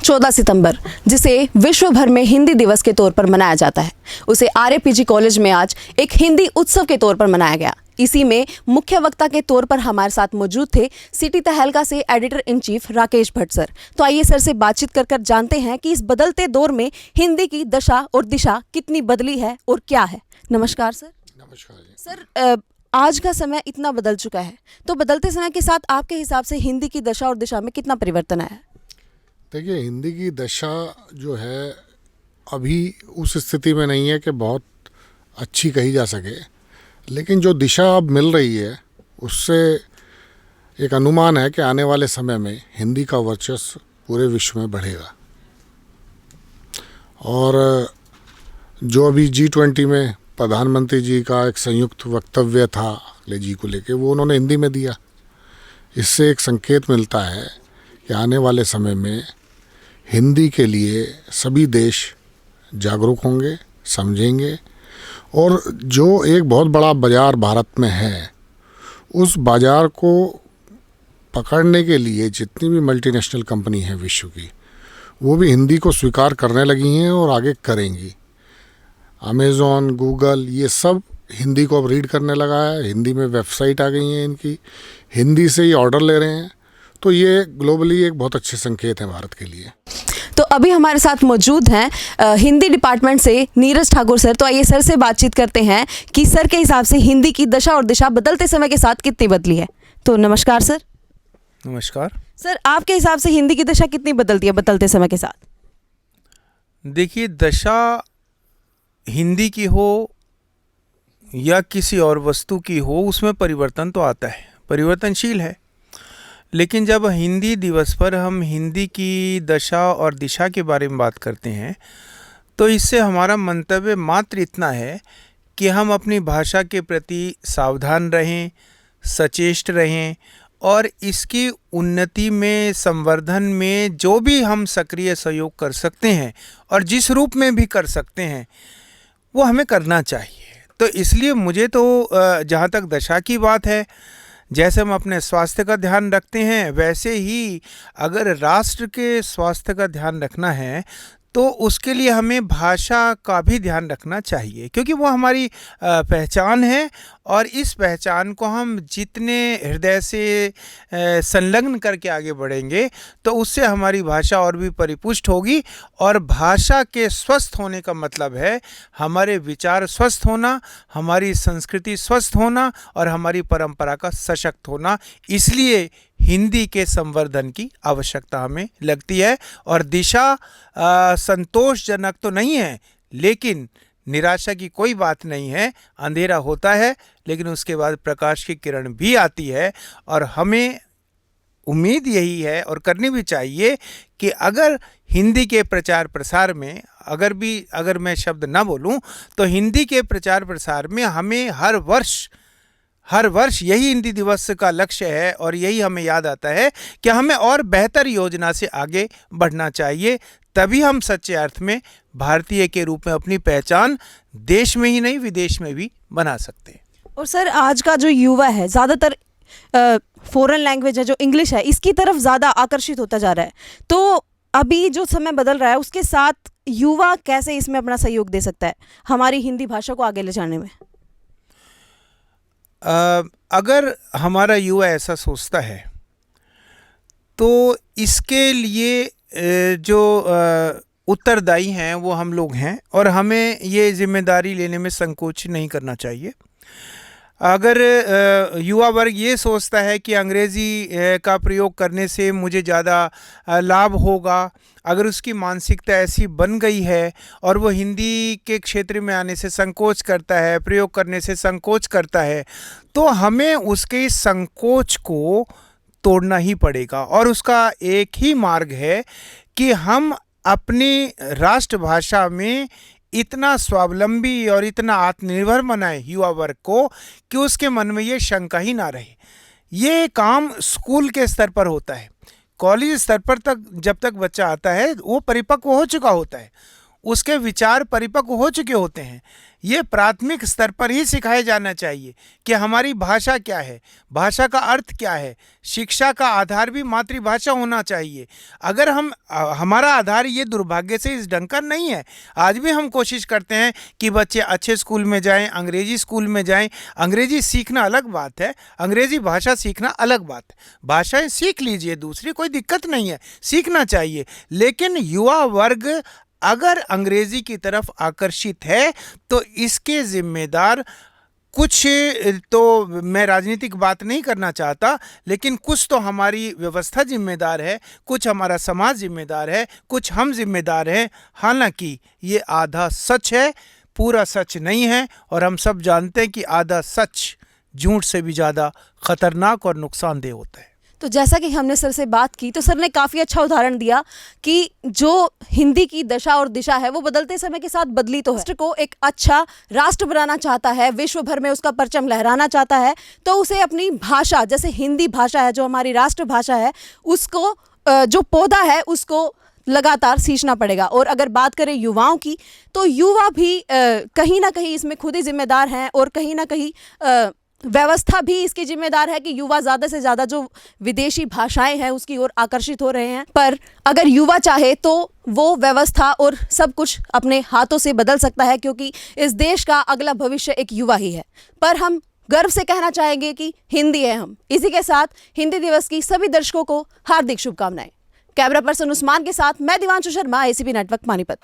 14 सितंबर, जिसे विश्व भर में हिंदी दिवस के तौर पर मनाया जाता है, उसे आरएपीजी कॉलेज में आज एक हिंदी उत्सव के तौर पर मनाया गया। इसी में मुख्य वक्ता के तौर पर हमारे साथ मौजूद थे सिटी तहलका से editor in chief Rakesh Bhatt sir. तो आइए सर से बातचीत कर जानते हैं कि इस बदलते दौर में हिंदी की दशा और दिशा कितनी बदली है और क्या है। नमस्कार सर। नमस्कार जी। सर, आज का समय इतना बदल चुका है, तो बदलते समय के साथ आपके हिसाब से हिंदी की दशा और दिशा में कितना परिवर्तन आया है? देखिए, हिंदी की दशा जो है अभी उस स्थिति में नहीं है कि बहुत अच्छी कही जा सके, लेकिन जो दिशा अब मिल रही है उससे एक अनुमान है कि आने वाले समय में हिंदी का वर्चस्व पूरे विश्व में बढ़ेगा। और जो अभी G20 में प्रधानमंत्री जी का एक संयुक्त वक्तव्य था अगले जी को लेके, वो उन्होंने हिंदी में दिया। इससे एक संकेत मिलता है कि आने वाले समय में हिंदी के लिए सभी देश जागरूक होंगे, समझेंगे, और जो एक बहुत बड़ा बाज़ार भारत में है, उस बाज़ार को पकड़ने के लिए जितनी भी मल्टीनेशनल कंपनी हैं विश्व की, वो भी हिंदी को स्वीकार करने लगी हैं और आगे करेंगी। अमेज़ॉन, गूगल, ये सब हिंदी को अब रीड करने लगा है। हिंदी में वेबसाइट आ गई हैं इनकी, हिंदी से ही ऑर्डर ले रहे हैं। तो ये ग्लोबली एक बहुत अच्छे संकेत हैं भारत के लिए। तो अभी हमारे साथ मौजूद हैं हिंदी डिपार्टमेंट से नीरज ठाकुर सर। तो आइए सर से बातचीत करते हैं कि सर के हिसाब से हिंदी की दशा और दिशा बदलते समय के साथ कितनी बदली है। तो नमस्कार सर। नमस्कार सर, आपके हिसाब से हिंदी की दशा कितनी बदलती है बदलते समय के साथ? देखिए, दशा हिंदी की हो या किसी और वस्तु की हो, उसमें परिवर्तन तो आता है, परिवर्तनशील है। लेकिन जब हिंदी दिवस पर हम हिंदी की दशा और दिशा के बारे में बात करते हैं, तो इससे हमारा मंतव्य मात्र इतना है कि हम अपनी भाषा के प्रति सावधान रहें, सचेष्ट रहें, और इसकी उन्नति में, संवर्धन में जो भी हम सक्रिय सहयोग कर सकते हैं और जिस रूप में भी कर सकते हैं, वो हमें करना चाहिए। तो इसलिए मुझे तो जहाँ तक दशा की बात है, जैसे हम अपने स्वास्थ्य का ध्यान रखते हैं, वैसे ही अगर राष्ट्र के स्वास्थ्य का ध्यान रखना है तो उसके लिए हमें भाषा का भी ध्यान रखना चाहिए, क्योंकि वो हमारी पहचान है। और इस पहचान को हम जितने हृदय से संलग्न करके आगे बढ़ेंगे, तो उससे हमारी भाषा और भी परिपुष्ट होगी। और भाषा के स्वस्थ होने का मतलब है हमारे विचार स्वस्थ होना, हमारी संस्कृति स्वस्थ होना और हमारी परंपरा का सशक्त होना। इसलिए हिंदी के संवर्धन की आवश्यकता हमें लगती है। और दिशा संतोषजनक तो नहीं है, लेकिन निराशा की कोई बात नहीं है। अंधेरा होता है, लेकिन उसके बाद प्रकाश की किरण भी आती है। और हमें उम्मीद यही है और करनी भी चाहिए कि अगर हिंदी के प्रचार प्रसार में अगर मैं शब्द ना बोलूं, तो हिंदी के प्रचार प्रसार में हमें हर वर्ष यही हिंदी दिवस का लक्ष्य है, और यही हमें याद आता है कि हमें और बेहतर योजना से आगे बढ़ना चाहिए। तभी हम सच्चे अर्थ में भारतीय के रूप में अपनी पहचान देश में ही नहीं, विदेश में भी बना सकते हैं। और सर, आज का जो युवा है, ज़्यादातर फॉरेन लैंग्वेज है जो इंग्लिश है, इसकी तरफ ज़्यादा आकर्षित होता जा रहा है। तो अभी जो समय बदल रहा है, उसके साथ युवा कैसे इसमें अपना सहयोग दे सकता है हमारी हिंदी भाषा को आगे ले जाने में? अगर हमारा युवा ऐसा सोचता है, तो इसके लिए जो उत्तरदायी हैं वो हम लोग हैं, और हमें ये जिम्मेदारी लेने में संकोच नहीं करना चाहिए। अगर युवा वर्ग ये सोचता है कि अंग्रेज़ी का प्रयोग करने से मुझे ज़्यादा लाभ होगा, अगर उसकी मानसिकता ऐसी बन गई है और वो हिंदी के क्षेत्र में आने से संकोच करता है, प्रयोग करने से संकोच करता है, तो हमें उसके संकोच को तोड़ना ही पड़ेगा। और उसका एक ही मार्ग है कि हम अपनी राष्ट्रभाषा में इतना स्वावलंबी और इतना आत्मनिर्भर बनाए युवा वर्ग को कि उसके मन में ये शंका ही ना रहे। ये काम स्कूल के स्तर पर होता है, कॉलेज स्तर पर तक जब तक बच्चा आता है वो परिपक्व हो चुका होता है, उसके विचार परिपक्व हो चुके होते हैं। ये प्राथमिक स्तर पर ही सिखाया जाना चाहिए कि हमारी भाषा क्या है, भाषा का अर्थ क्या है। शिक्षा का आधार भी मातृभाषा होना चाहिए। अगर हमारा आधार ये दुर्भाग्य से इस ढंग का नहीं है। आज भी हम कोशिश करते हैं कि बच्चे अच्छे स्कूल में जाएं, अंग्रेजी स्कूल में जाएं। अंग्रेजी सीखना अलग बात है, अंग्रेजी भाषा सीखना अलग बात है। भाषाएं सीख लीजिए, दूसरी कोई दिक्कत नहीं है, सीखना चाहिए। लेकिन युवा वर्ग अगर अंग्रेजी की तरफ आकर्षित है तो इसके जिम्मेदार कुछ, तो मैं राजनीतिक बात नहीं करना चाहता, लेकिन कुछ तो हमारी व्यवस्था जिम्मेदार है, कुछ हमारा समाज जिम्मेदार है, कुछ हम जिम्मेदार हैं। हालांकि ये आधा सच है, पूरा सच नहीं है, और हम सब जानते हैं कि आधा सच झूठ से भी ज़्यादा खतरनाक और नुकसानदेह होता है। तो जैसा कि हमने सर से बात की तो सर ने काफ़ी अच्छा उदाहरण दिया कि जो हिंदी की दशा और दिशा है वो बदलते समय के साथ बदली तो है। राष्ट्र को एक अच्छा राष्ट्र बनाना चाहता है, विश्व भर में उसका परचम लहराना चाहता है, तो उसे अपनी भाषा, जैसे हिंदी भाषा है जो हमारी राष्ट्रभाषा है, उसको जो पौधा है उसको लगातार सींचना पड़ेगा। और अगर बात करें युवाओं की तो युवा भी कहीं ना कहीं इसमें खुद ही जिम्मेदार हैं, और कहीं ना कहीं व्यवस्था भी इसकी जिम्मेदार है कि युवा ज़्यादा से ज़्यादा जो विदेशी भाषाएं हैं उसकी ओर आकर्षित हो रहे हैं। पर अगर युवा चाहे तो वो व्यवस्था और सब कुछ अपने हाथों से बदल सकता है, क्योंकि इस देश का अगला भविष्य एक युवा ही है। पर हम गर्व से कहना चाहेंगे कि हिंदी है हम। इसी के साथ हिंदी दिवस की सभी दर्शकों को हार्दिक शुभकामनाएं। कैमरा पर्सन उस्मान के साथ मैं दिवांशु शर्मा, ACP नेटवर्क पानीपत।